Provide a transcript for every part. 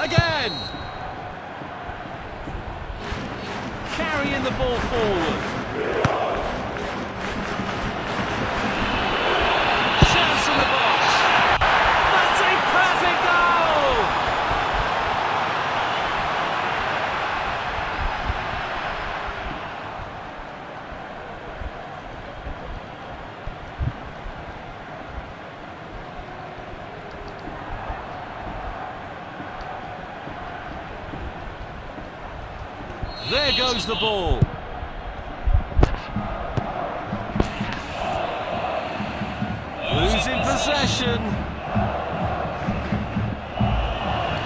Again! Carrying the ball forward. Chance in the box. That's a perfect goal! There goes the ball. Losing possession.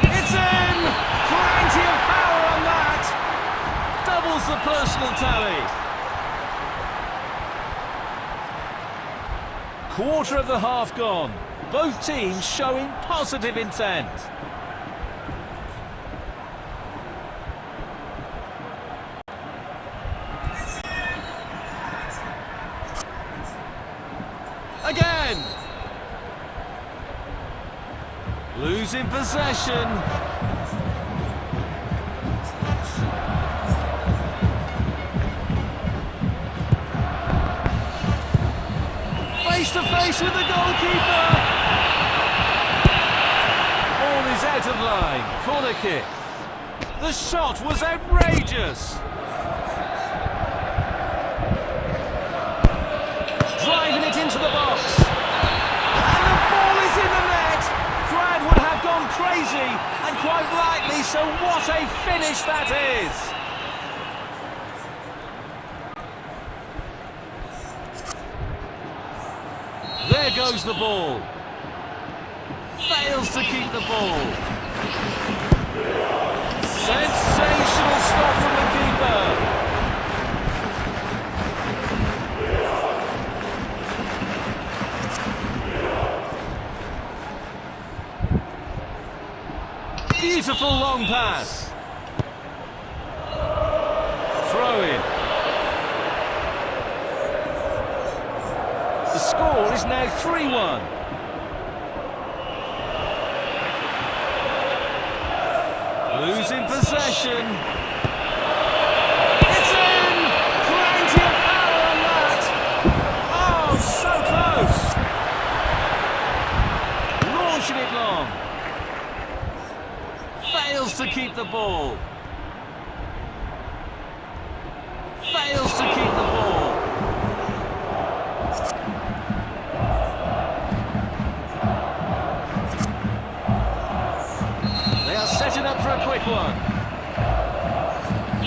It's in! Plenty of power on that. Doubles the personal tally. Quarter of the half gone. Both teams showing positive intent. Again! Losing possession. Face to face with the goalkeeper. Ball is out of line. Corner kick. The shot was outrageous. Driving it into the box. And the ball is in the net. Crowd would have gone crazy, and quite rightly, so what a finish that is. There goes the ball. Fails to keep the ball. Sensational stop from the keeper. Beautiful long pass. Throw in. The score is now 3-1. Losing possession. It's in! Plenty of power on that. Oh, so close. Launching it long. Fails to keep the ball. Fails to keep the ball. They are setting up for a quick one.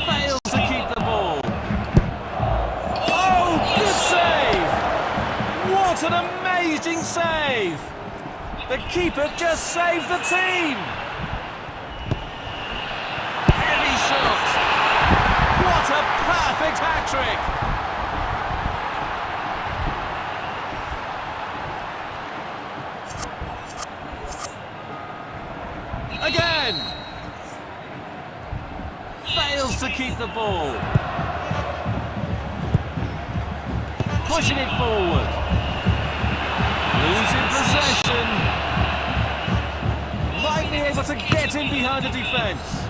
Fails to keep the ball. Oh, good save! What an amazing save! The keeper just saved the team! What a perfect hat-trick! Again! Fails to keep the ball. Pushing it forward. Losing possession. Might be able to get in behind the defence.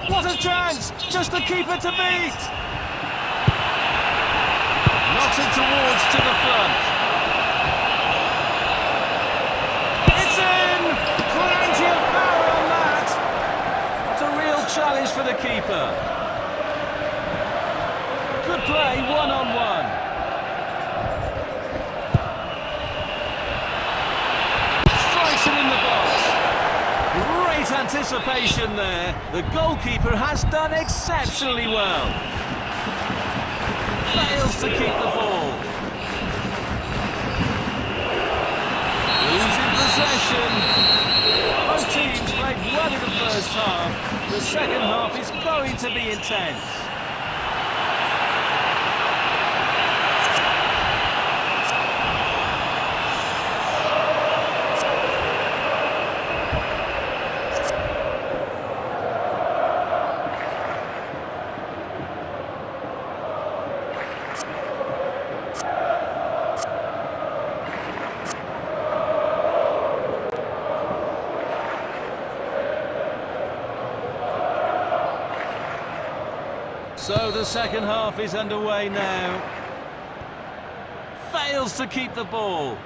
What a chance! Just the keeper to beat! Knocks it to the front. It's in! Plenty of power on that! It's a real challenge for the keeper. Good play, one-on-one. Strikes it in the box. Great anticipation there. The goalkeeper has done exceptionally well. Fails to keep the ball. Losing possession. Both teams played well in the first half. The second half is going to be intense. So the second half is underway now. Fails to keep the ball.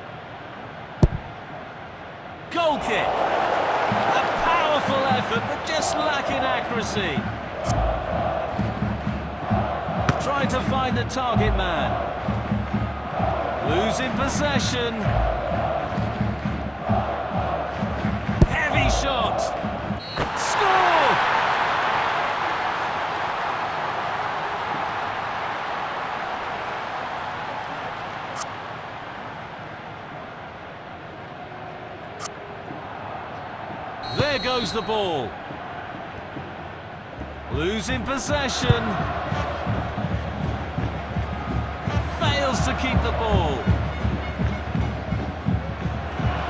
Goal kick. A powerful effort, but just lacking accuracy. Trying to find the target man. Losing possession. Heavy shot. Score! There goes the ball. Losing possession. Fails to keep the ball.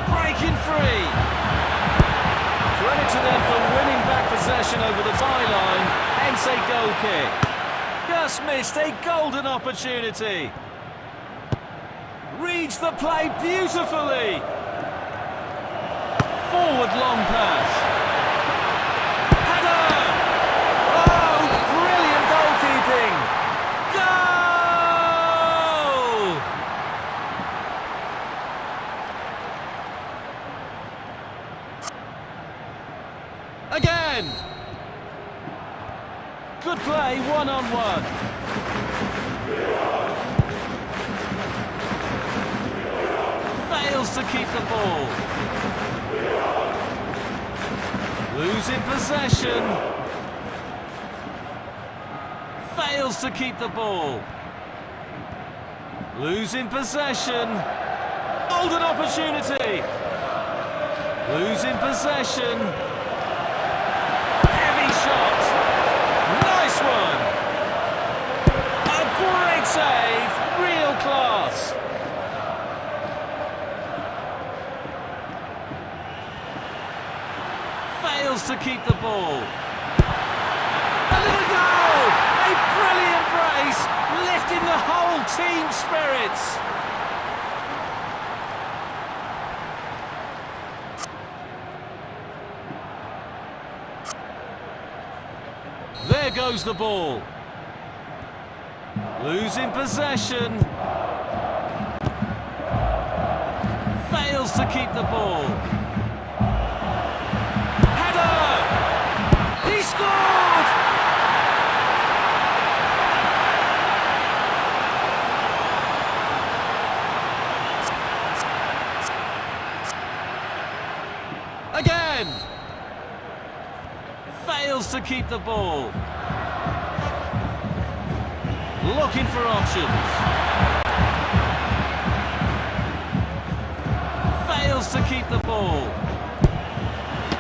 Breaking free. Credit to them for winning back possession over the byline, hence a goal kick. Just missed a golden opportunity. Reads the play beautifully. Forward long pass. Header! Oh, brilliant goalkeeping! Goal! Again! Good play, one-on-one. Fails to keep the ball. Losing possession. Fails to keep the ball. Losing possession. Golden opportunity. Losing possession. Heavy shot. Nice one. A great save. Real class. Fails to keep the ball. A little goal! A brilliant brace, lifting the whole team's spirits. There goes the ball. Losing possession. Fails to keep the ball. He scored! Again! Fails to keep the ball. Looking for options. Fails to keep the ball.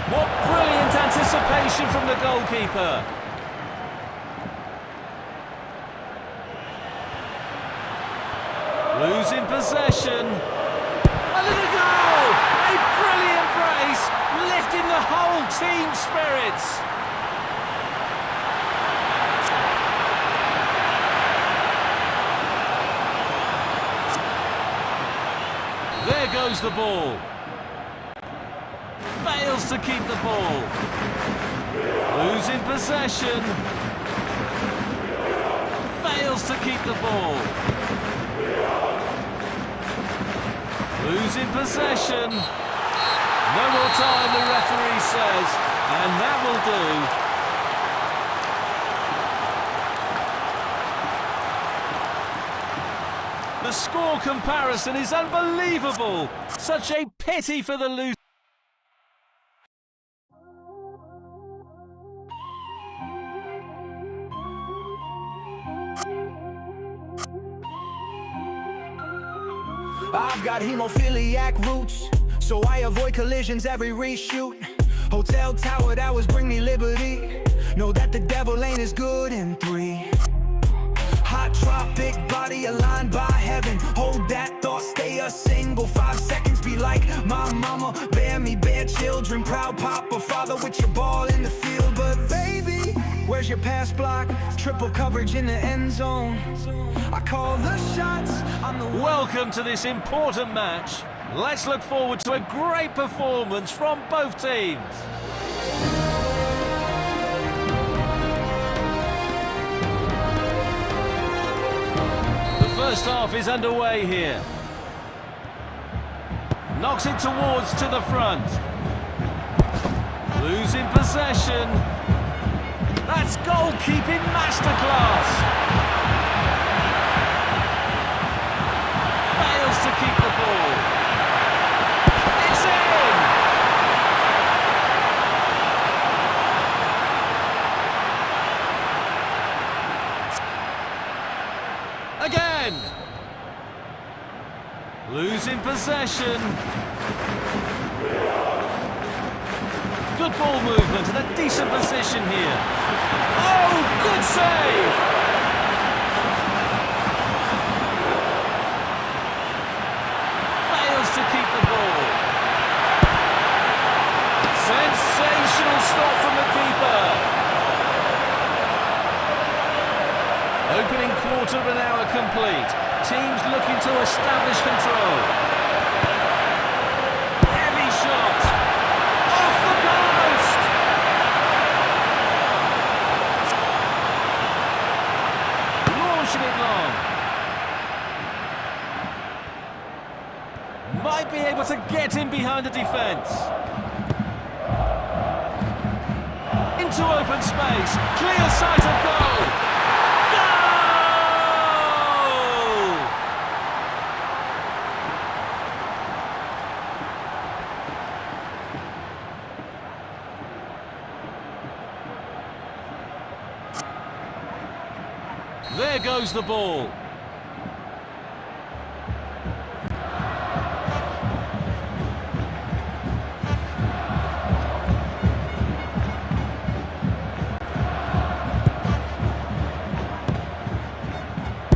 What brilliant anticipation from the goalkeeper. Losing possession. A little goal! A brilliant brace, lifting the whole team's spirits. There goes the ball. Fails to keep the ball. Losing possession. Fails to keep the ball. Losing possession. No more time, the referee says, and that will do. The score comparison is unbelievable. Such a pity for the loser. I've got hemophiliac roots, so I avoid collisions every reshoot. Hotel tower towers bring me liberty. Know that the devil ain't as good in 3. Hot tropic body aligned by heaven. Hold that thought, stay a single 5 seconds. Be like my mama, bear me, bear children. Proud papa, father with your ball in the field. But baby, where's your pass block? Triple coverage in the end zone. I call the shots. Welcome to this important match. Let's look forward to a great performance from both teams. First half is underway here. Knocks it towards to the front. Losing possession. That's goalkeeping masterclass. Fails to keep the ball. It's in! Again! Losing possession. Good ball movement and a decent position here. Oh, good save! Fails to keep the ball. Sensational stop from the keeper. Opening quarter of an hour complete. Teams looking to establish control. Heavy shot. Off the post. Launching it long. Might be able to get in behind the defence. Into open space. Clear sight of goal. There goes the ball.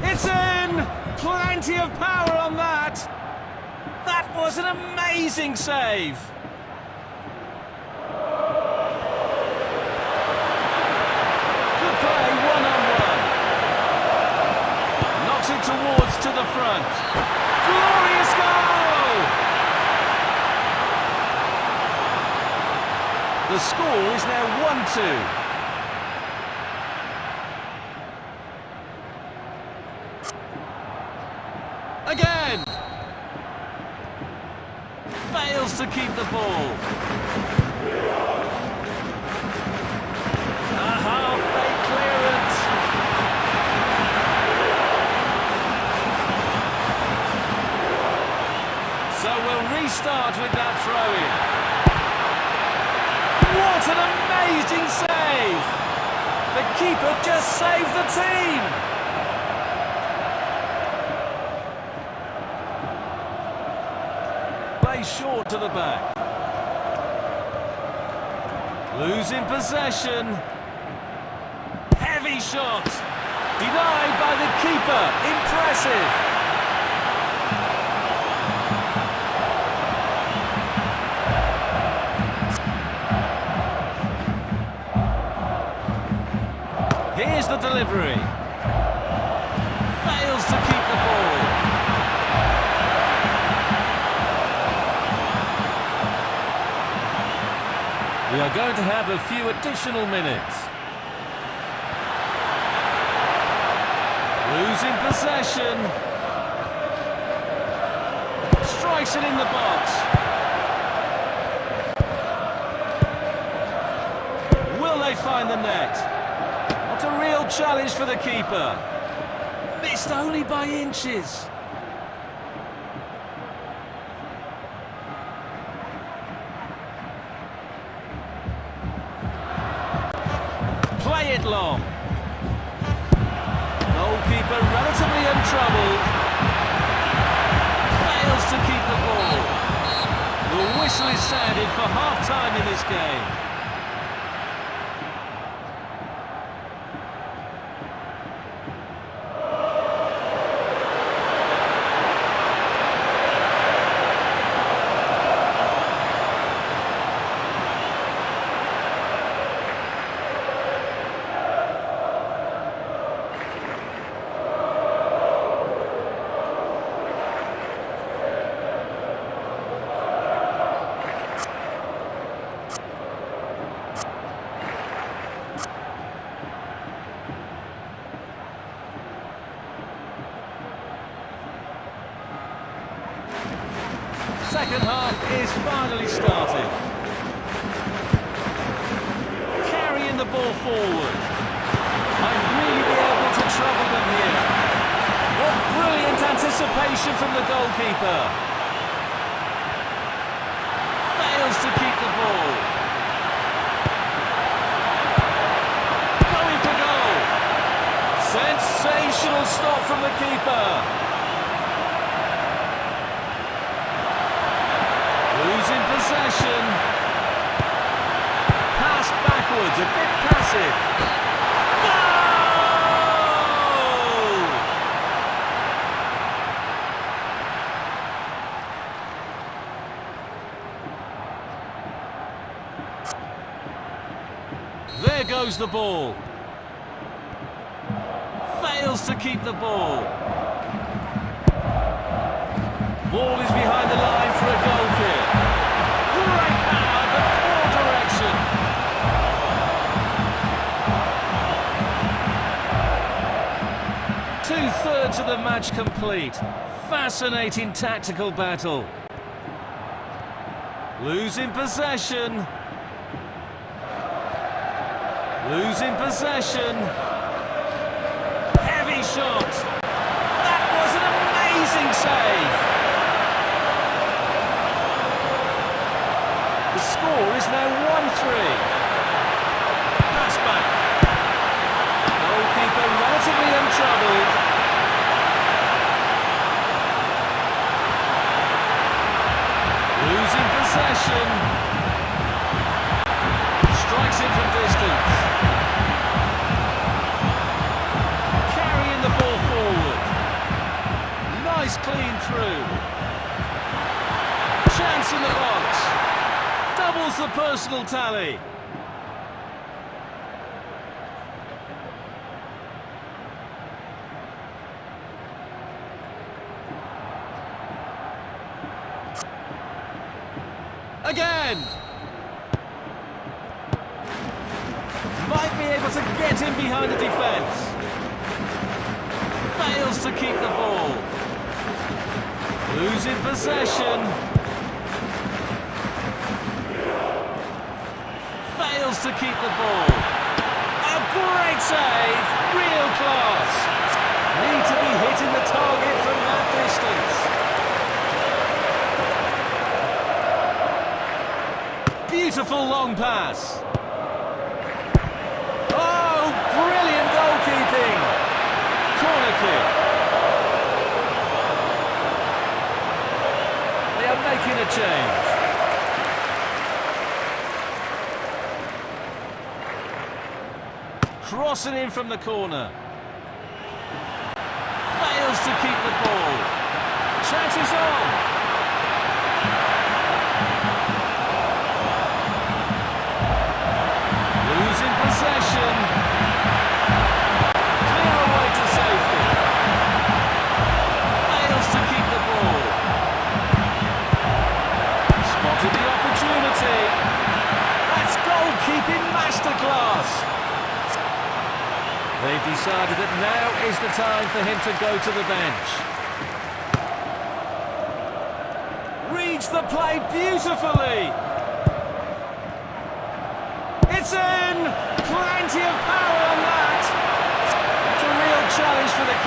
It's in! Plenty of power on that. That was an amazing save. Good play, one-on-one. Knocks it towards to the front. Glorious goal! The score is now 1-2. Again! Fails to keep the ball. A half-baked clearance. So we'll restart with that throw-in. What an amazing save! The keeper just saved the team! Play short to the back. Losing possession. Heavy shot. Denied by the keeper. Impressive. Here's the delivery. Fails to keep the ball. We are going to have a few additional minutes. Losing possession. Strikes it in the box. Will they find the net? What a real challenge for the keeper. Missed only by inches. Play it long. Goalkeeper relatively untroubled. Fails to keep the ball. The whistle is sounded for half-time in this game. second half is finally started. Carrying the ball forward. Might really be able to trouble them here. What brilliant anticipation from the goalkeeper. Fails to keep the ball. Going for goal. Sensational stop from the keeper. Losing possession. Pass backwards, a bit passive. Goal! There goes the ball. Fails to keep the ball. Ball is behind the line for a goal kick. Great power, but poor direction. Two-thirds of the match complete. Fascinating tactical battle. Losing possession. Losing possession. Heavy shot. That was an amazing save. The score is now 1-3. Pass back. Goalkeeper relatively untroubled. Losing possession. Strikes it from distance. Carrying the ball forward. Nice clean through. Chance in the box. Doubles the personal tally. Again! Might be able to get in behind the defence. Fails to keep the ball. Losing possession. Fails to keep the ball. A great save! Real class! Need to be hitting the target from that distance. Beautiful long pass. Oh, brilliant goalkeeping. Corner kick. They are making a change. Crossing in from the corner. Fails to keep the ball. Chance is on. Losing possession. Clear away to safety. Fails to keep the ball. Spotted the opportunity. That's goalkeeping masterclass. They've decided that now is the time for him to go to the bench. Reads the play beautifully. It's in! Plenty of power on that. It's a real challenge for the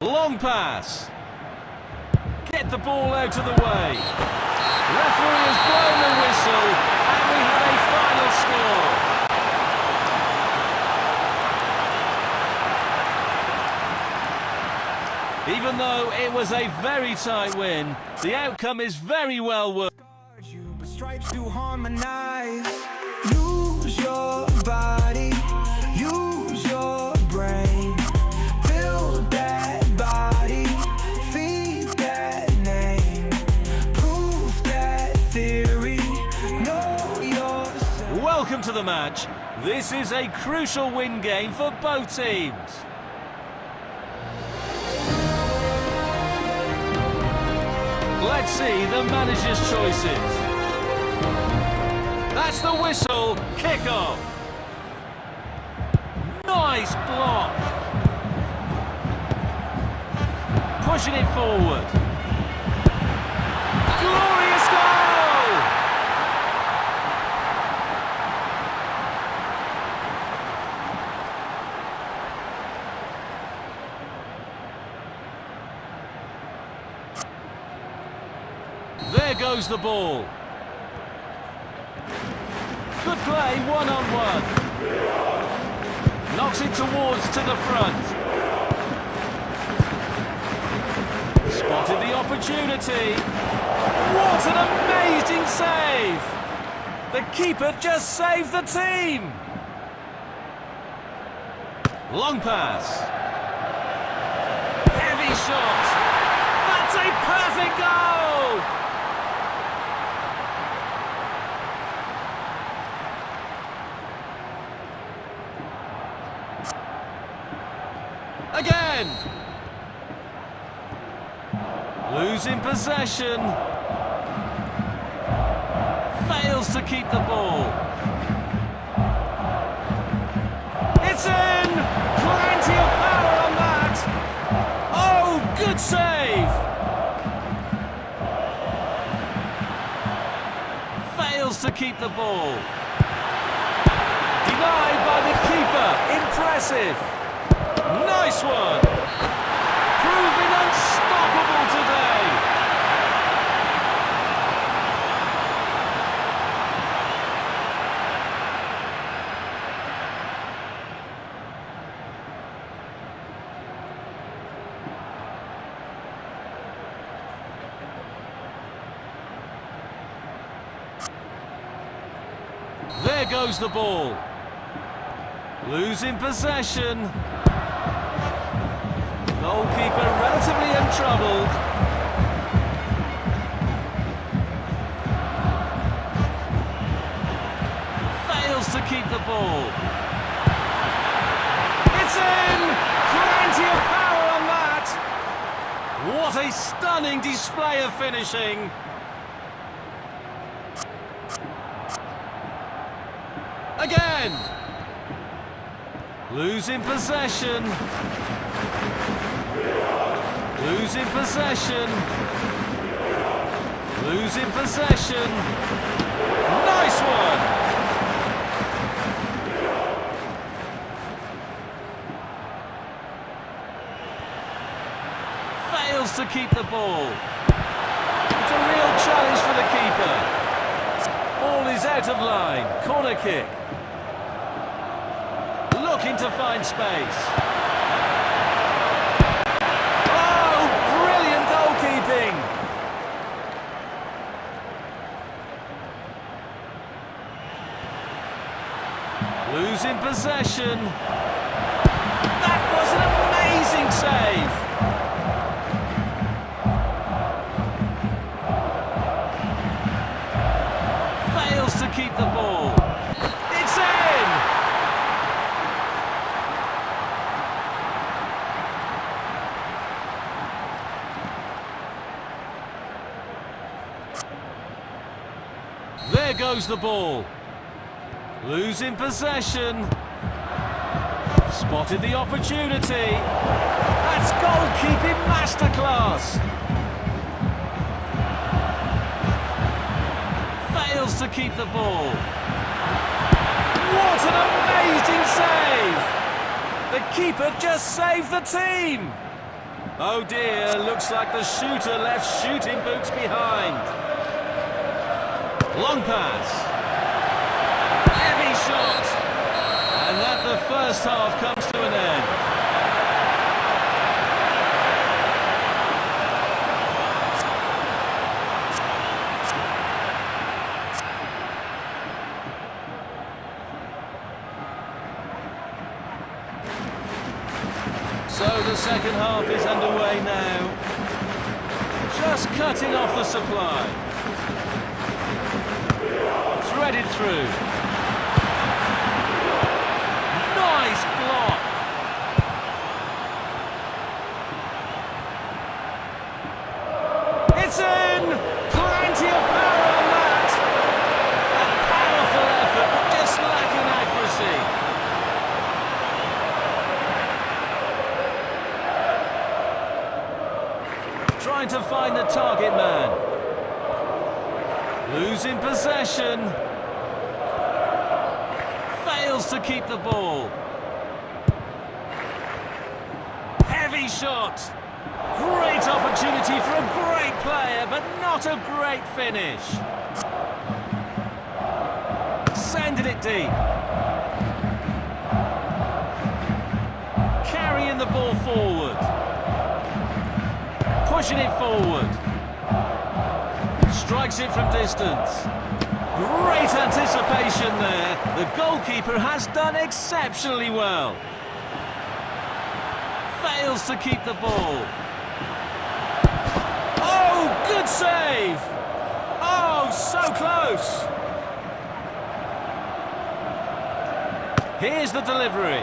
keeper. Long pass. Get the ball out of the way. Referee has blown the whistle, and we have a final score. Even though it was a very tight win, the outcome is very well worth. But stripes do harmonize. Use your body, use your brain. Build that body, feed that name. Prove that theory, know yourself. Welcome to the match. This is a crucial win game for both teams. Let's see the manager's choices. That's the whistle. Kick-off. Nice Nice block. Pushing it forward. Glorious goal! There goes the ball. Good play, one-on-one. Knocks it towards to the front. Spotted the opportunity. What an amazing save! The keeper just saved the team. Long pass. Heavy shot. That's a perfect goal! Again! Losing possession. Fails to keep the ball. It's in! Plenty of power on that! Oh, good save! Fails to keep the ball. Denied by the keeper. Impressive. Nice one! Proving unstoppable today! There goes the ball. Losing possession. Goalkeeper relatively untroubled. Fails to keep the ball. It's in! Plenty of power on that! What a stunning display of finishing! Again! Losing possession. Losing possession. Losing possession. Nice one! Fails to keep the ball. It's a real challenge for the keeper. Ball is out of line. Corner kick. Looking to find space. Losing possession. That was an amazing save. Fails to keep the ball. It's in! There goes the ball. Losing possession. Spotted the opportunity. That's goalkeeping masterclass. Fails to keep the ball. What an amazing save! The keeper just saved the team. Oh dear, looks like the shooter left shooting boots behind. Long pass. Shot. And that the first half comes to an end. So the second half is underway now. Just cutting off the supply. Threaded through. Nice block. It's in! Plenty of power on that! A powerful effort, but just lacking accuracy. Trying to find the target man. Losing possession. Fails to keep the ball. Heavy shot. Great opportunity for a great player, but not a great finish. Sending it deep. Carrying the ball forward. Pushing it forward. Strikes it from distance. Great anticipation there. The goalkeeper has done exceptionally well. Fails to keep the ball. Oh, good save! Oh, so close! Here's the delivery.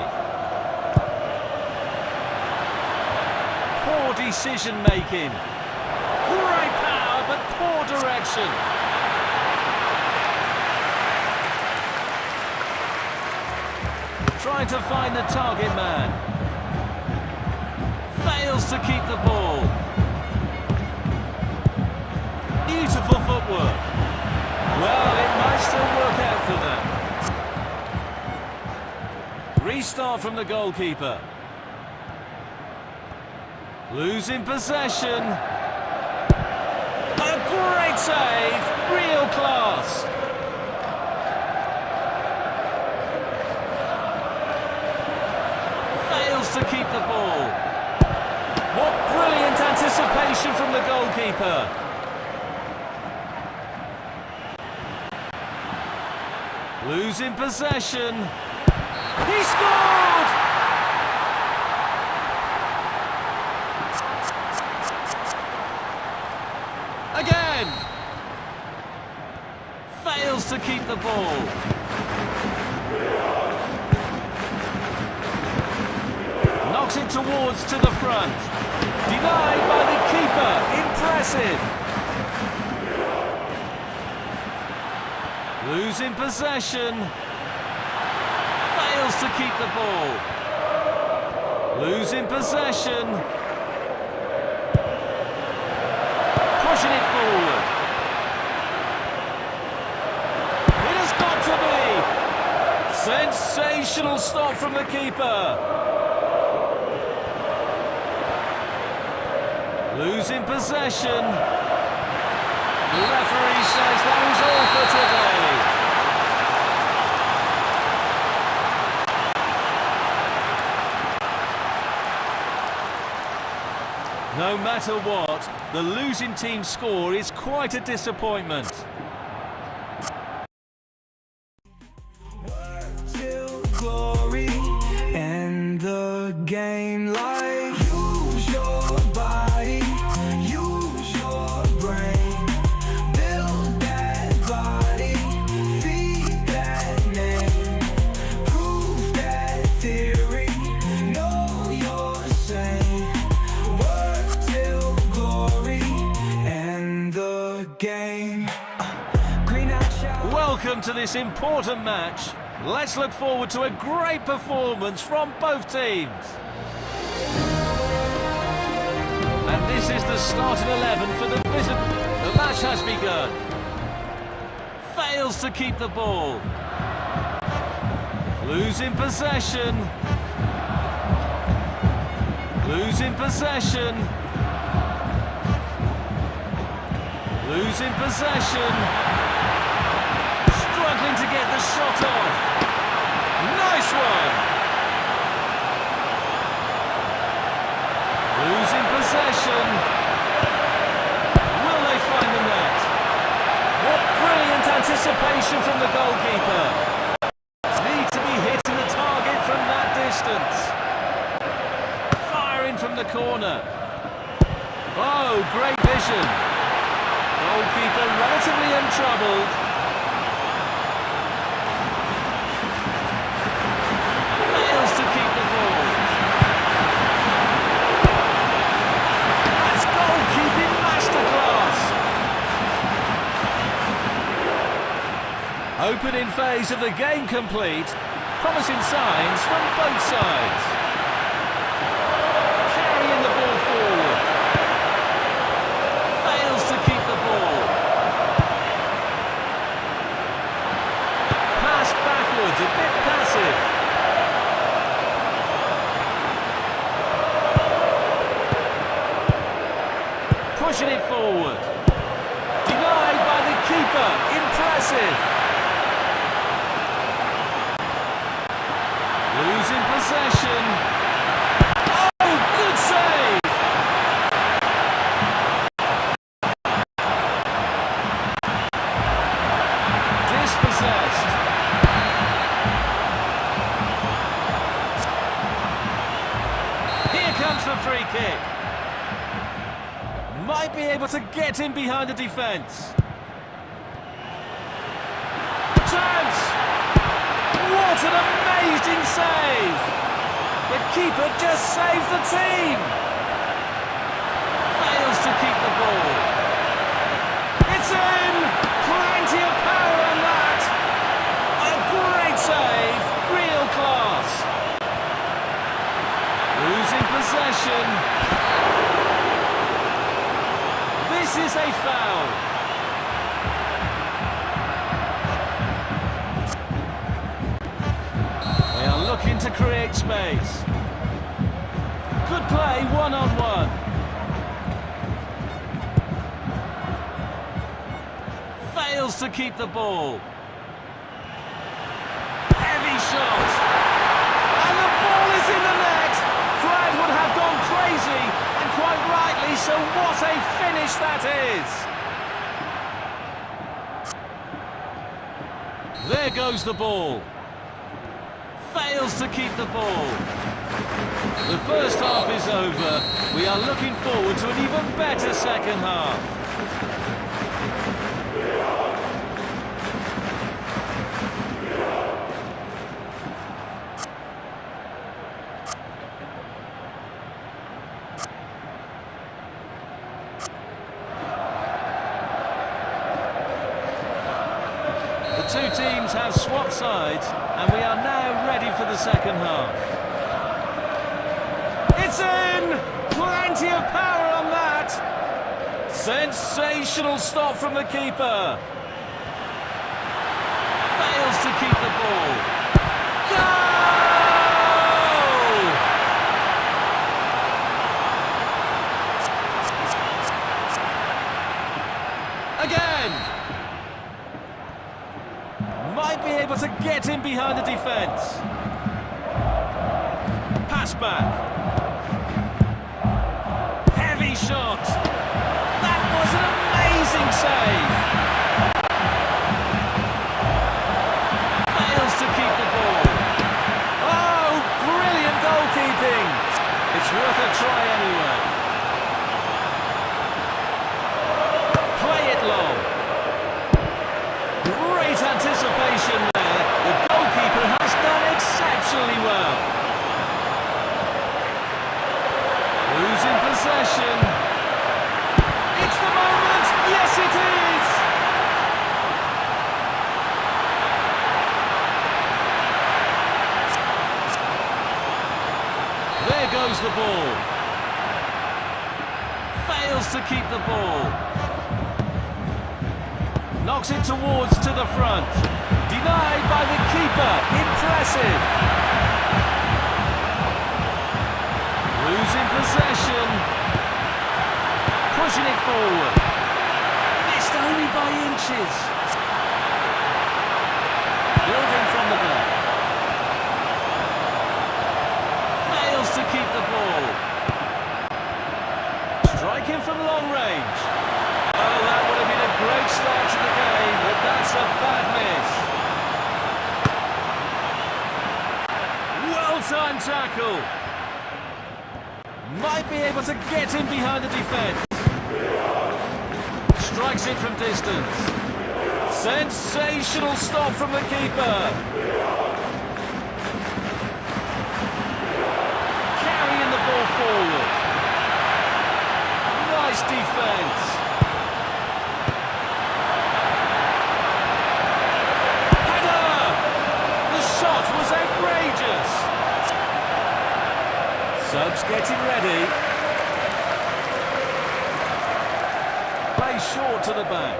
Poor decision-making. Great power, but poor direction. Trying to find the target man. Fails to keep the ball. Beautiful footwork. Well, it might still work out for them. Restart from the goalkeeper. Losing possession. A great save. Real class. Fails to keep the ball. What brilliant anticipation from the goalkeeper. Losing possession. He scored! Again! Fails to keep the ball. Knocks it towards to the front. Denied by the keeper. Impressive. Losing possession. Fails to keep the ball. Losing possession. Pushing it forward. It has got to be. Sensational stop from the keeper. Losing possession. The referee says that was all for today. No matter what, the losing team's score is quite a disappointment. Till glory and the game like use your body, use your brain, build that body, feed that name, prove that theory, know you're sane. Work till glory and the game. Welcome to this important match. Let's look forward to a great performance from both teams. And this is the starting 11 for the visit. The match has begun. Fails to keep the ball. Losing possession. Losing possession. Losing possession. Struggling to get the shot off. Nice one! Losing possession. Will they find the net? What brilliant anticipation from the goalkeeper. Need to be hitting the target from that distance. Firing from the corner. Oh, great vision. Goalkeeper relatively untroubled. Opening phase of the game complete. Promising signs from both sides. Carrying the ball forward. Pushing it forward. Denied by the keeper. Impressive. Losing possession. Oh, good save. Dispossessed. Here comes the free kick. Might be able to get in behind the defence. Chance! What an amazing save! The keeper just saves the team! Fails to keep the ball. It's in! Plenty of power on that! A great save! Real class! Losing possession. This is a foul. They are looking to create space. Good play, one-on-one. Fails to keep the ball. Heavy shot. And the ball is in the net. Crowd would have gone crazy, and quite rightly, so what a finish that is. There goes the ball. Fails to keep the ball. The first half is over. We are looking forward to an even better second half. The two teams have swapped sides, and we are now ready for the second half. It's in! Plenty of power on that! Sensational stop from the keeper. Fails to keep the ball. Goal! Again! Might be able to get in behind the defence. Pass back. Heavy shot. That was an amazing save. Fails to keep the ball. Oh, brilliant goalkeeping. It's worth a try anyway. Play it long. Great anticipation there. The goalkeeper has done exceptionally well. Losing possession. It's the moment. Yes, it is. There goes the ball. Fails to keep the ball. Knocks it towards to the front. Denied by the keeper. Impressive. Losing possession. Pushing it forward. Missed only by inches. Building from the back. Fails to keep the ball. Striking from long range. Oh, that would have been a great start to the game, but that's a bad miss. Well-timed tackle. Might be able to get in behind the defence. Strikes it from distance. Sensational stop from the keeper. Carrying the ball forward. Nice defence. Subs getting ready. Play short to the back.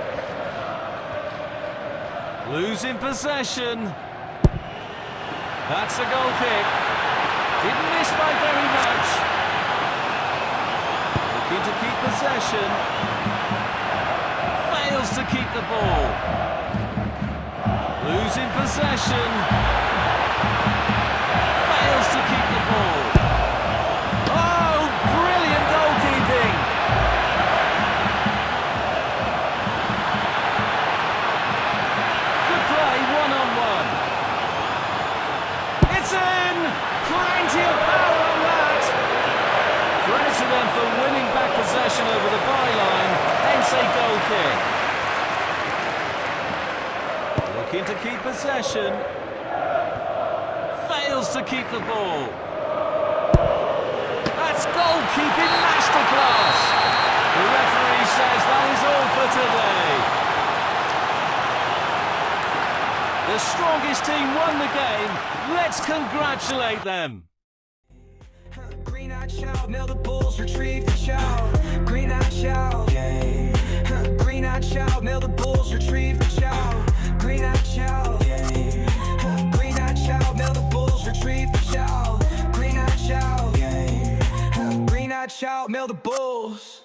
Losing possession. That's a goal kick. Didn't miss by very much. The Looking to keep possession. Fails to keep the ball. Losing possession. Fails to keep the ball. Oh, brilliant goalkeeping. Good play, one-on-one. It's in! Plenty of power on that. Credit to them for winning back possession over the byline, hence a goal kick. Looking to keep possession. Fails to keep the ball. That's goalkeeping masterclass. The referee says that is all for today. The strongest team won the game. Let's congratulate them. Green-eyed child, mail the bulls, retrieve the child. Green-eyed child, yeah. Green-eyed child, mail the bulls, retrieve the child. Green-eyed child, yeah. Green-eyed child, mail the bulls, retrieve the child. Green-eyed child, yeah. Green-eyed child, mail the bulls.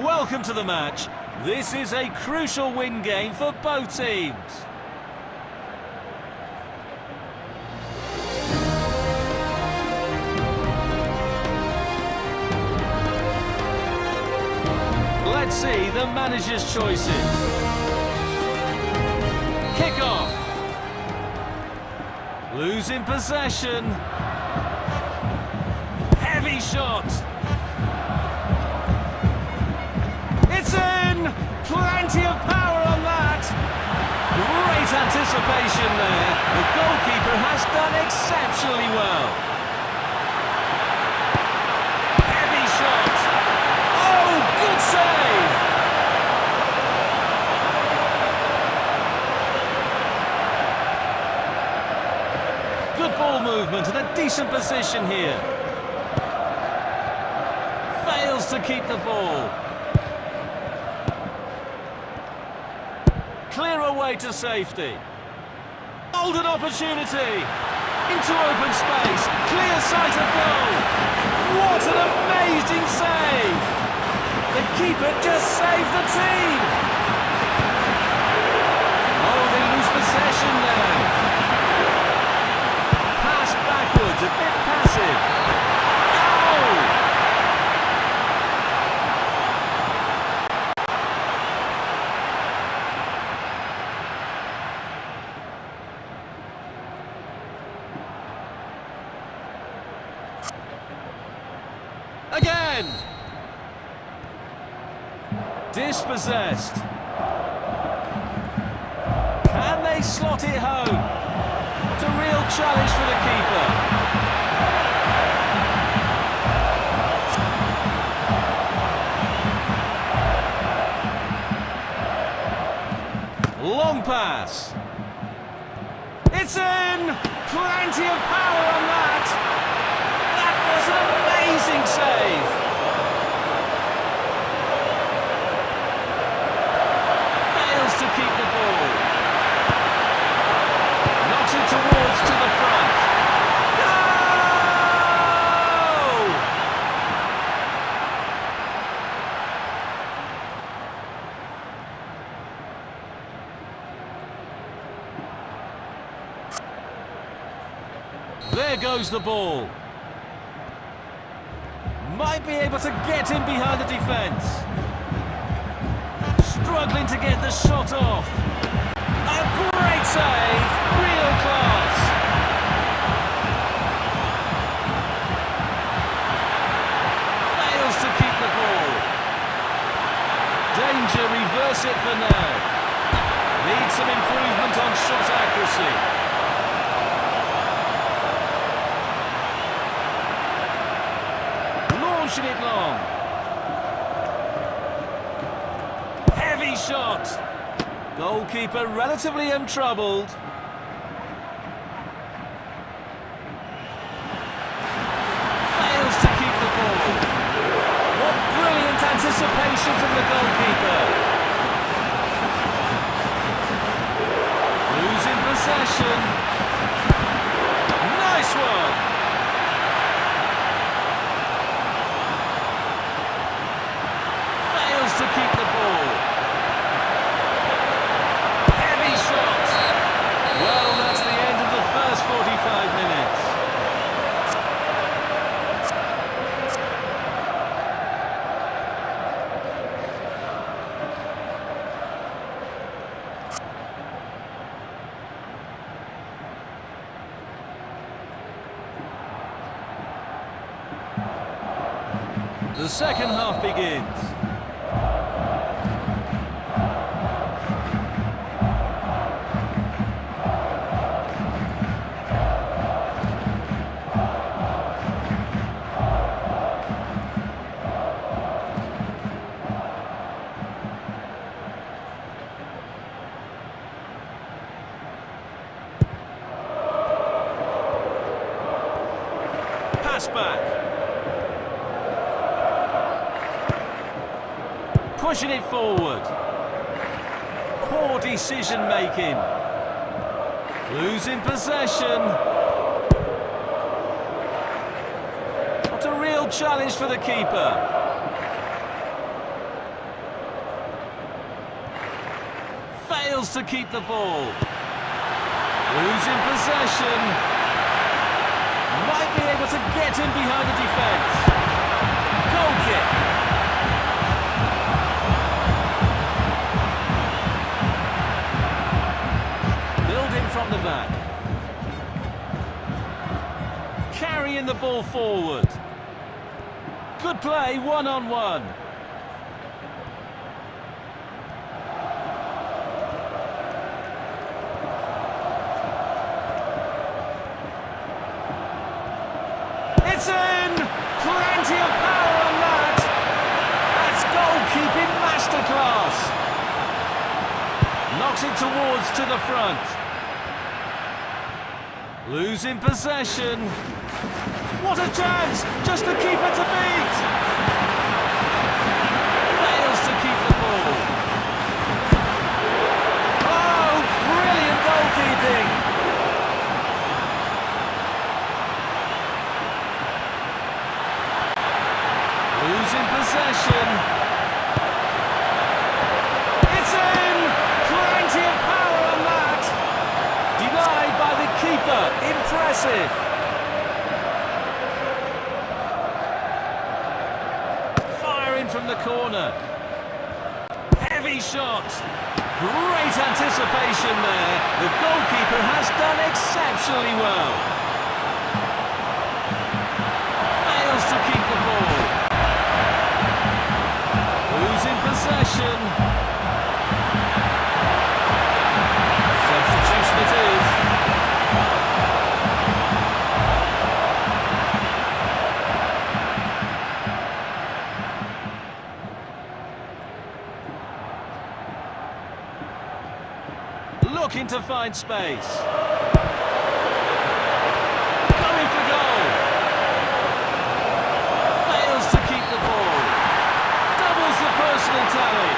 Welcome to the match. This is a crucial win game for both teams. Let's see the manager's choices. Kick off. Losing possession. Heavy shot. It's in! Plenty of power on that! Great anticipation there. The goalkeeper has done exceptionally well. Heavy shot! Oh, good save! Good ball movement and a decent position here. Fails to keep the ball. Clear away to safety. Golden opportunity. Into open space. Clear sight of goal. What an amazing save. The keeper just saved the team. Oh, they lose possession now. Pass backwards, a bit passive. Goal! Again! Dispossessed. Can they slot it home? It's a real challenge for the keeper. Long pass. It's in! Plenty of power on that! That was an amazing save! Fails to keep the ball. Knocks it towards to the front. Goal! There goes the ball. Might be able to get in behind the defence. Struggling to get the shot off. A great save. Real class. Fails to keep the ball. Danger, reverse it for now. Needs some improvement on shot accuracy. Launching it long. Heavy shot. Goalkeeper relatively untroubled. Fails to keep the ball. What brilliant anticipation from the goalkeeper. The second half begins. Pass back. Pushing it forward. Poor decision making. Losing possession. What a real challenge for the keeper. Fails to keep the ball. Losing possession. Might be able to get in behind the defence. Goal kick. Building from the back. Carrying the ball forward. Good play, one-on-one. It's in! Plenty of power on that! That's goalkeeping masterclass! Knocks it towards to the front. Losing possession. What a chance! Just the keeper to beat! Fails to keep the ball. Oh, brilliant goalkeeping! Losing possession. It's in! Plenty of power on that. Denied by the keeper. Impressive. Firing from the corner. Heavy shot. Great anticipation there. The goalkeeper has done exceptionally well. Fails to keep the ball. Losing possession. Substitution it is. Looking to find space. Going for goal. Fails to keep the ball. Doubles the personal tally.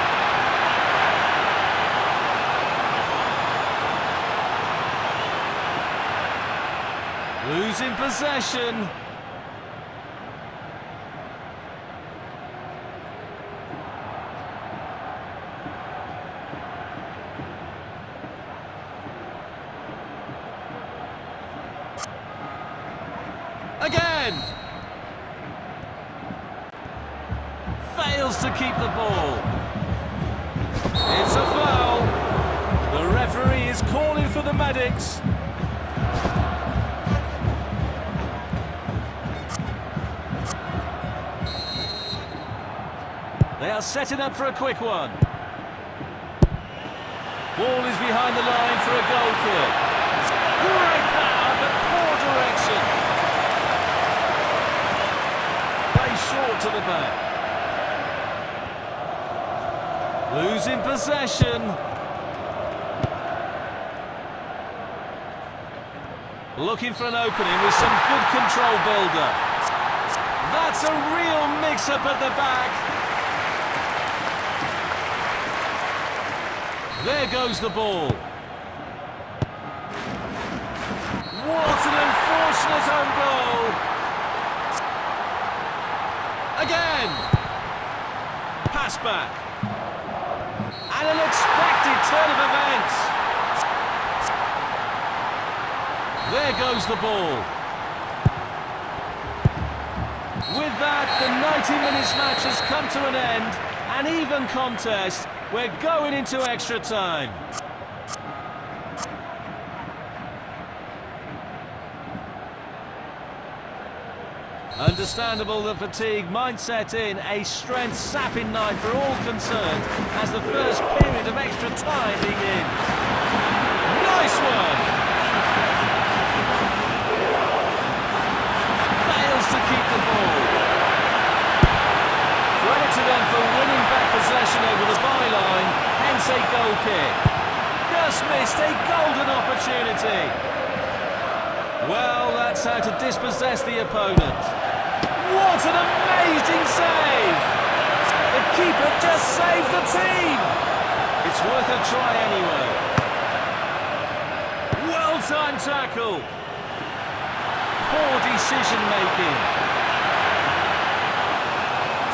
Losing possession. Again. Fails to keep the ball. It's a foul. The referee is calling for the medics. They are setting up for a quick one. Ball is behind the line for a goal kick. Great power, but poor direction. Play short to the back. Losing possession. Looking for an opening with some good control build-up. That's a real mix-up at the back. There goes the ball. What an unfortunate own goal. Again. Pass back. And an expected turn of events. There goes the ball. With that, the 90 minutes match has come to an end. An even contest. We're going into extra time. Understandable that fatigue might set in, a strength-sapping night for all concerned as the first period of extra time begins. Nice one! Fails to keep the ball. Credit to them for winning back possession over the byline, hence a goal kick. Just missed a golden opportunity. Well, that's how to dispossess the opponent. What an amazing save! The keeper just saved the team! It's worth a try anyway. Well-timed tackle. Poor decision-making.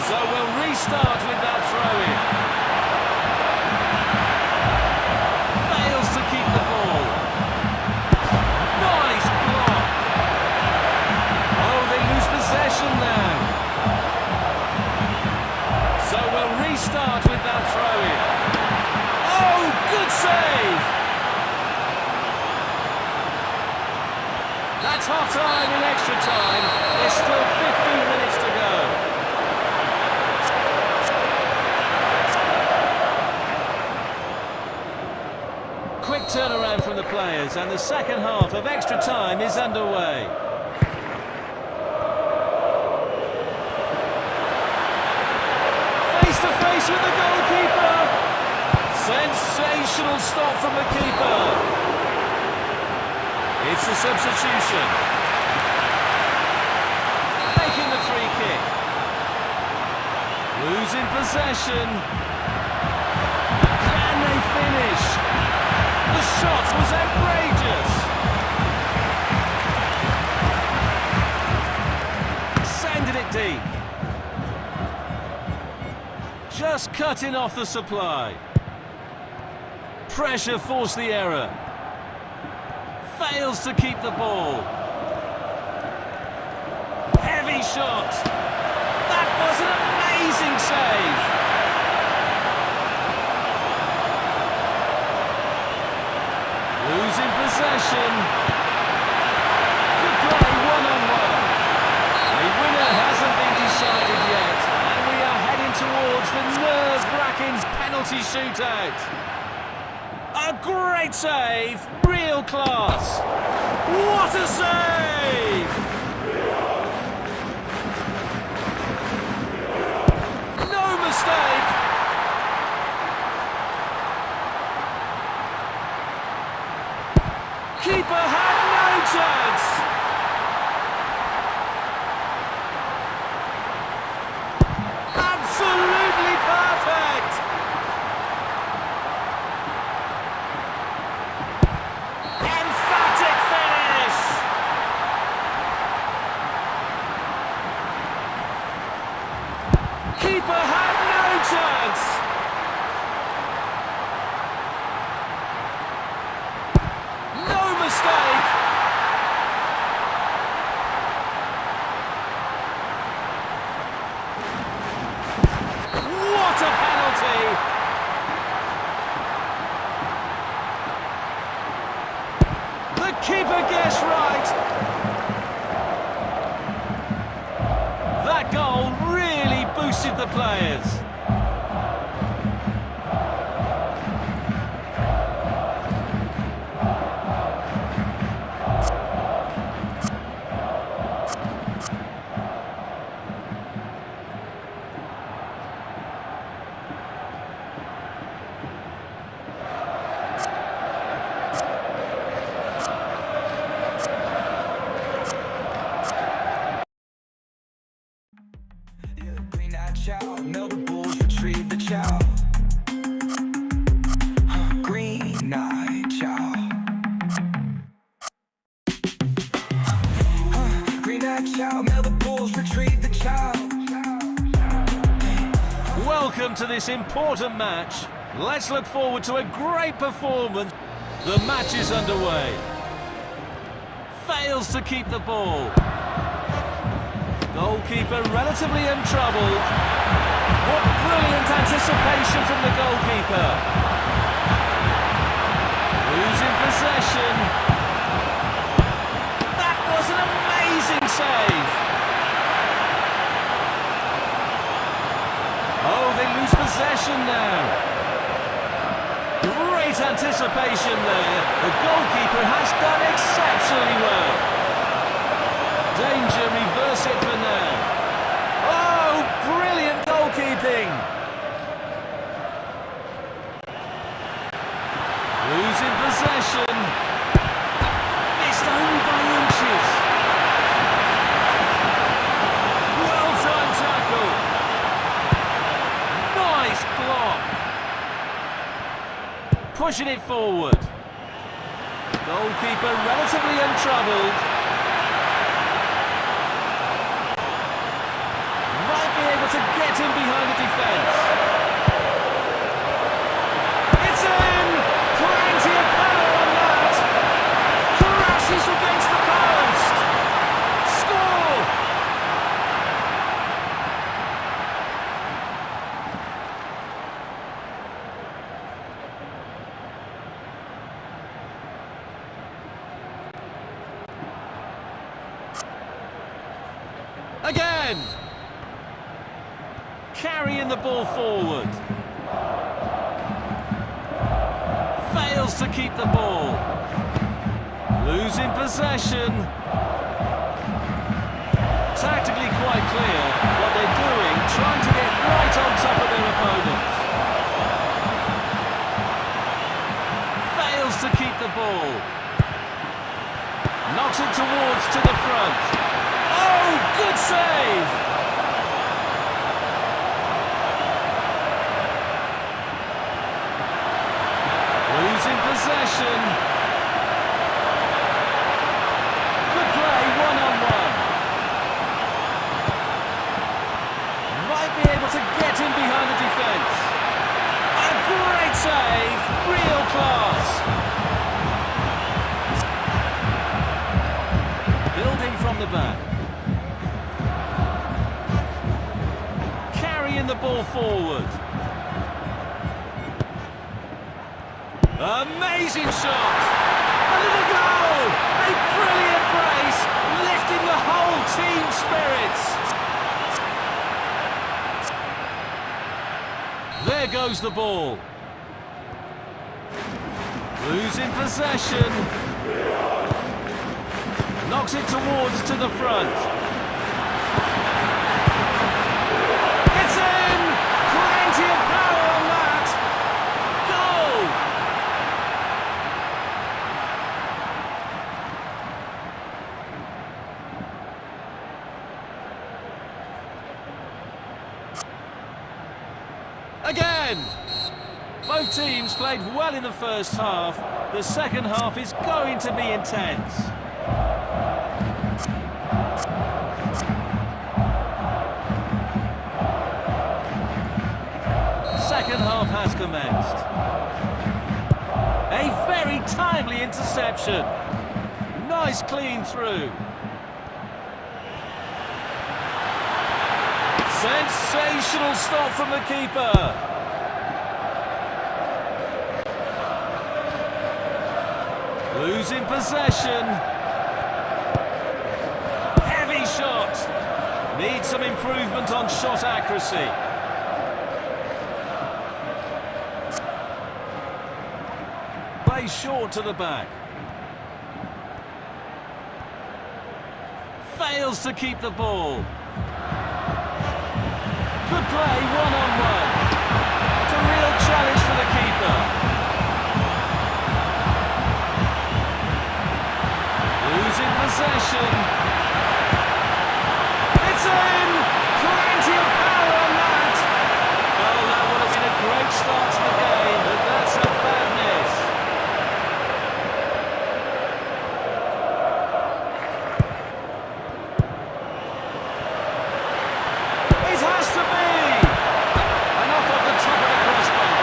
So we'll restart with that throw-in. Fails to keep the ball. Nice block. Oh, they lose possession now. So we'll restart with that throw-in. Oh, good save. That's half-time in extra time. There's still 15 minutes to go. Quick turnaround from the players, and the second half of extra time is underway. Face to face with the goalkeeper. Sensational stop from the keeper. It's a substitution. Making the free kick. Losing possession. Can they finish? The shot was outrageous. Sending it deep. Just cutting off the supply. Pressure forced the error. Fails to keep the ball. Heavy shot. That was an amazing save. Losing possession. Good play, one-on-one. The winner hasn't been decided yet, and we are heading towards the nerve-wracking penalty shootout. A great save, real class. What a save! No mistake. Keeper had no chance. Absolutely perfect. Emphatic finish. Keeper had no chance. No mistake. What a penalty. The keeper guessed right. That goal really boosted the players. Bring that child, melt the bulls, retrieve the child. Green eye child. Green eye child, melt the bulls, retrieve the child. Welcome to this important match. Let's look forward to a great performance. The match is underway. Fails to keep the ball. Goalkeeper relatively untroubled. What brilliant anticipation from the goalkeeper. Losing possession. That was an amazing save. possession now. Great anticipation there. The goalkeeper has done exceptionally well. Danger, reverse it for now. Oh, brilliant goalkeeping. Losing possession. Missed only by inches. Well-timed tackle. Nice block. Pushing it forward. Goalkeeper relatively untroubled. Might be able to get him behind the defence. It's in! Plenty of power on that! Crashes against the post! Score! Again! Carrying the ball forward. Fails to keep the ball. Losing possession. Tactically quite clear what they're doing, trying to get right on top of their opponents. Fails to keep the ball. Knocks it towards to the front. Oh, good save! Losing possession. Good play, one-on-one. Might be able to get him behind the defence. A great save, real class. Building from the back. Carrying the ball forward. Amazing shot! A little goal! A brilliant brace, lifting the whole team's spirits. There goes the ball. Losing possession. Knocks it towards to the front. It's in! Plenty of power on that! Goal! Again! Both teams played well in the first half. The second half is going to be intense. Second half has commenced. A very timely interception. Nice clean through. Sensational stop from the keeper. Losing possession. Heavy shot. Needs some improvement on shot accuracy. Plays short to the back. Fails to keep the ball. Good play, one-on-one. It's a real challenge for the keeper. Losing possession. It's in! Plenty of power on that! Oh, that would have been a great start to the game, but that's a bad miss. It has to be! And off the top of the crossbar.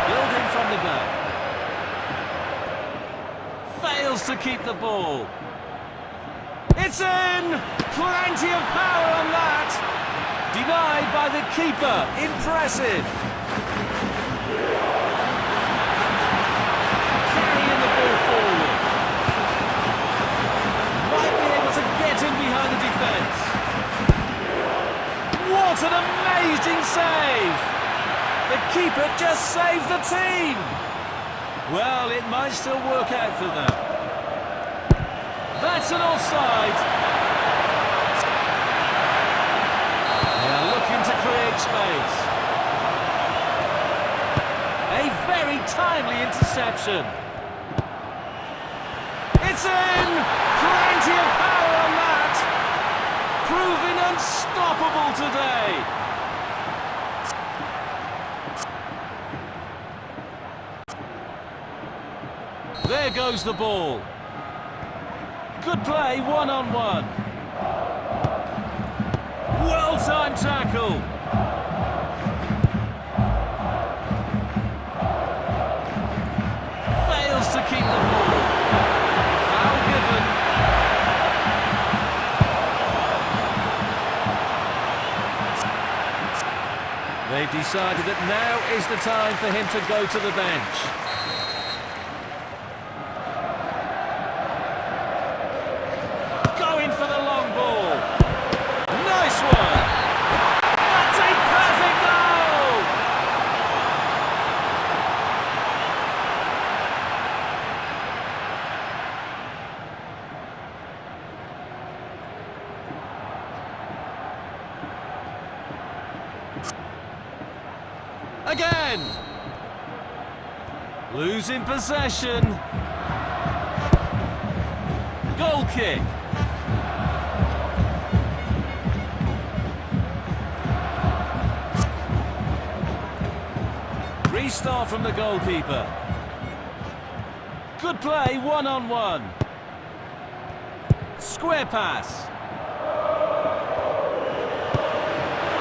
Building from the back. Fails to keep the ball. It's in! Plenty of power on that! Denied by the keeper. Impressive. Carrying the ball forward. Might be able to get him behind the defence. What an amazing save! The keeper just saved the team! Well, it might still work out for them. That's an offside. They are looking to create space. A very timely interception. It's in! Plenty of power on that! Proving unstoppable today! There goes the ball. Good play, one-on-one. Well-timed tackle. Fails to keep the ball. Foul given. They've decided that now is the time for him to go to the bench. Going for the long ball. Nice one. That's a perfect goal. Again. Losing possession. Goal kick. Restart from the goalkeeper. Good play, one-on-one. Square pass.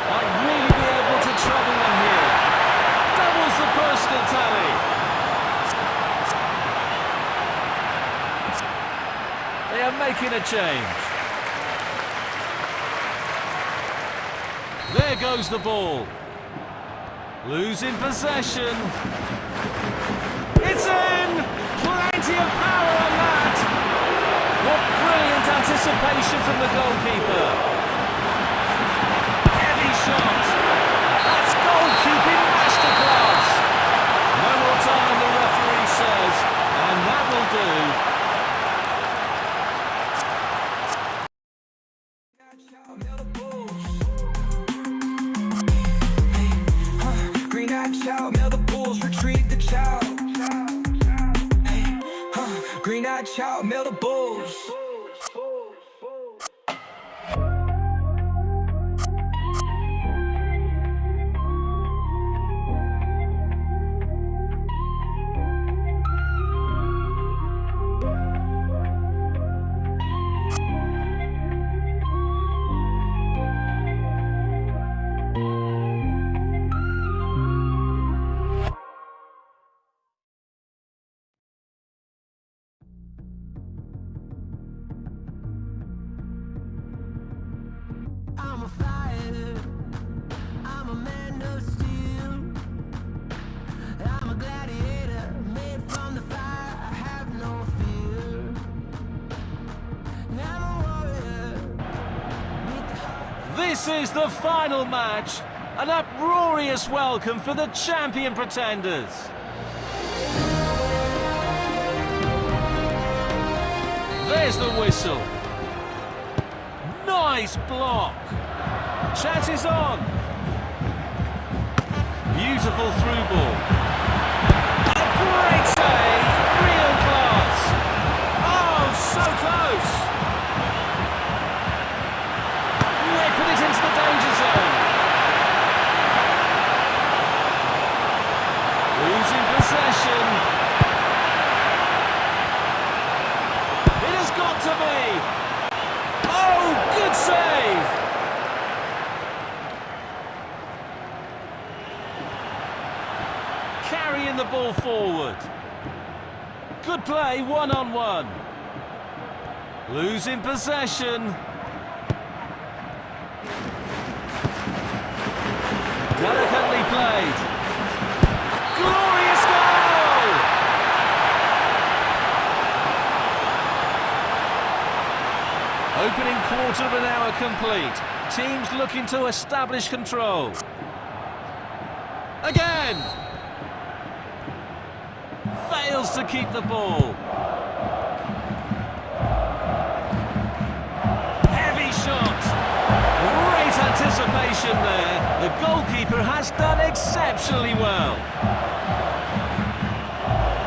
Might really be able to trouble them here. Doubles the personal tally. They are making a change. There goes the ball. Losing possession. It's in! Plenty of power on that! What brilliant anticipation from the goalkeeper. Heavy shot. That's goalkeeping masterclass. No more time, the referee says, and that will do. Mail the bulls, retrieve the child. Green-eyed child, mail the bulls. I'm a fighter, I'm a man of steel. I'm a gladiator, made from the fire, I have no fear. I'm a warrior. This is the final match. An uproarious welcome for the champion pretenders. There's the whistle. Nice block. Chat is on. Beautiful through ball. A great save. Real class. Oh, so close. Whipping it into the danger zone. Losing possession. It has got to be. Oh, good save! Carrying the ball forward. Good play, one-on-one. Losing possession. Delicately played. Glorious goal! Opening quarter of an hour complete. Teams looking to establish control. Again! Fails to keep the ball. Heavy shot. Great anticipation there. The goalkeeper has done exceptionally well.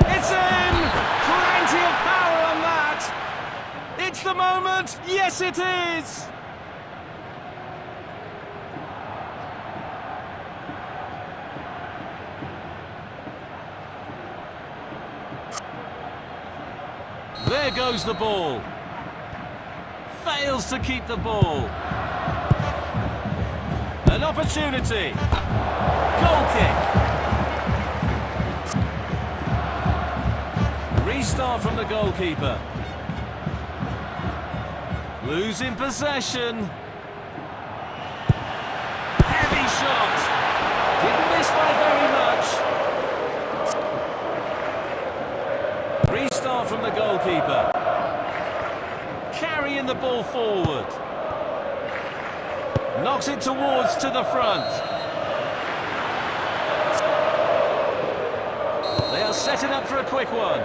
It's in! Plenty of power on that. It's the moment. Yes, it is. There goes the ball. Fails to keep the ball. An opportunity. Goal kick. Restart from the goalkeeper. Losing possession. Heavy shot. Didn't miss by very much. Restart from the goalkeeper. Carrying the ball forward. Knocks it towards to the front. They are setting up for a quick one.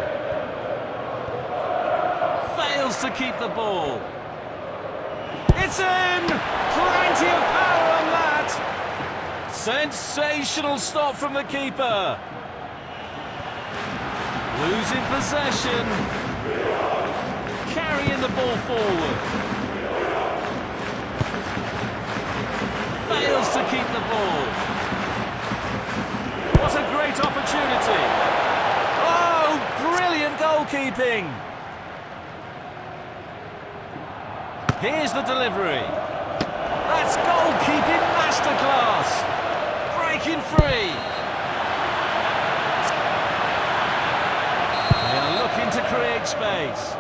Fails to keep the ball. It's in! Plenty of power on that! Sensational stop from the keeper. Losing possession. Carrying the ball forward. Fails to keep the ball. What a great opportunity. Oh, brilliant goalkeeping. Here's the delivery. That's goalkeeping masterclass. Breaking free. They are looking to create space.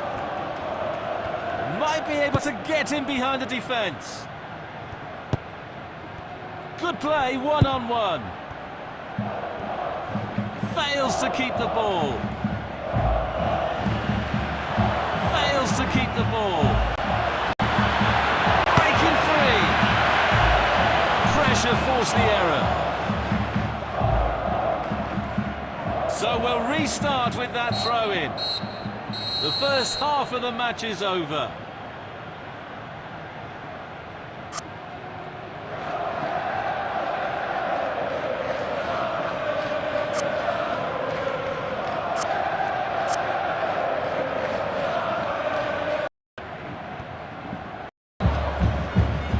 Might be able to get in behind the defence. Good play, one-on-one. Fails to keep the ball. Fails to keep the ball. Breaking free. Pressure forced the error. So we'll restart with that throw-in. The first half of the match is over.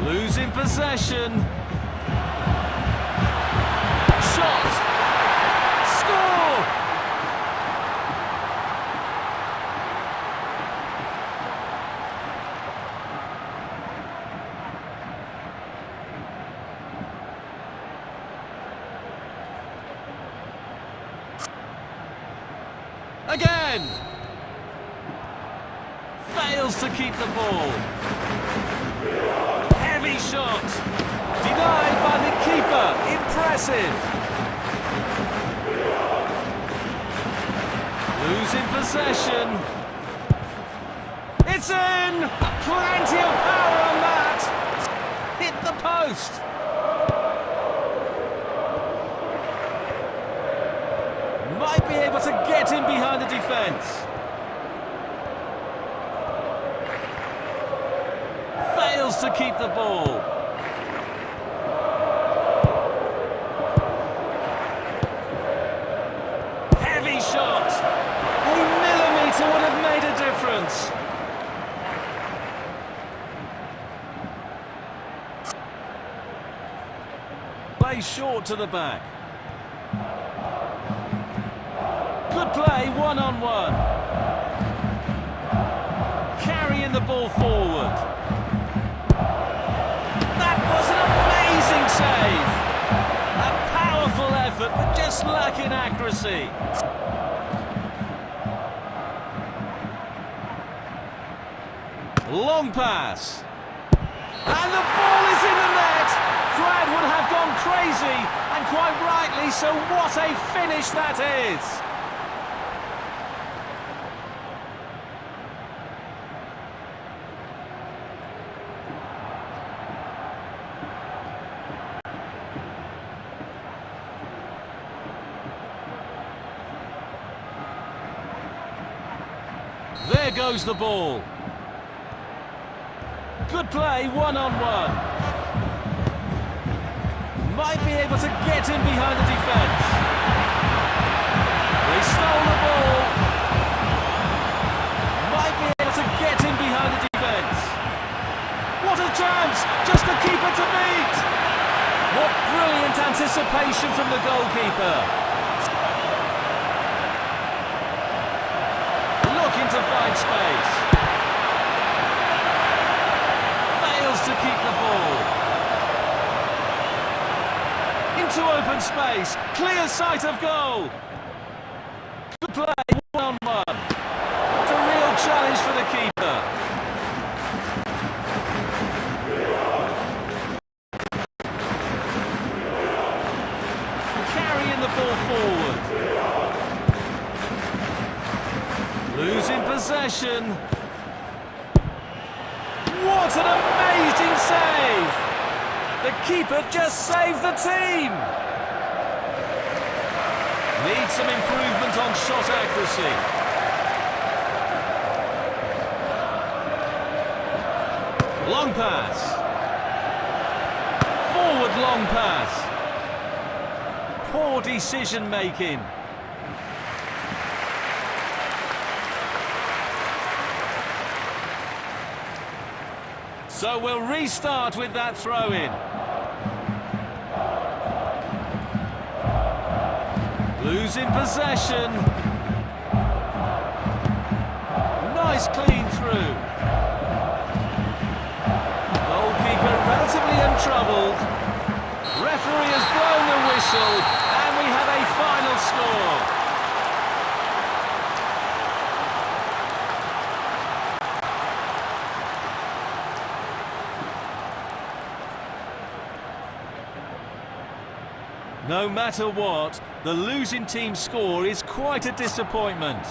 Losing possession. Shot. Score! Again! Fails to keep the ball. Heavy shot. Denied by the keeper. Impressive. Losing possession. It's in! Plenty of power on that. Hit the post. Might be able to get in behind the defence. Fails to keep the ball. Heavy shot. A millimetre would have made a difference. Play short to the back. Good play, one-on-one. Carrying the ball forward. That was an amazing save. A powerful effort, but just lacking accuracy. Long pass. And the ball is in the net. Crowd would have gone crazy, and quite rightly, so what a finish that is. goes the ball. Good play, one-on-one. Might be able to get in behind the defence. They stole the ball. Might be able to get in behind the defence. What a chance! Just the keeper to beat! What brilliant anticipation from the goalkeeper. Looking to find space. Fails to keep the ball. Into open space. Clear sight of goal. Good play, one-on-one. It's a real challenge for the keeper. Carrying the ball forward. Losing possession. What an amazing save! The keeper just saved the team! Needs some improvement on shot accuracy. Long pass. Forward long pass. Poor decision making. So we'll restart with that throw-in. Losing possession. Nice clean through. Goalkeeper relatively untroubled. Referee has blown the whistle and we have a final score. No matter what, the losing team's score is quite a disappointment.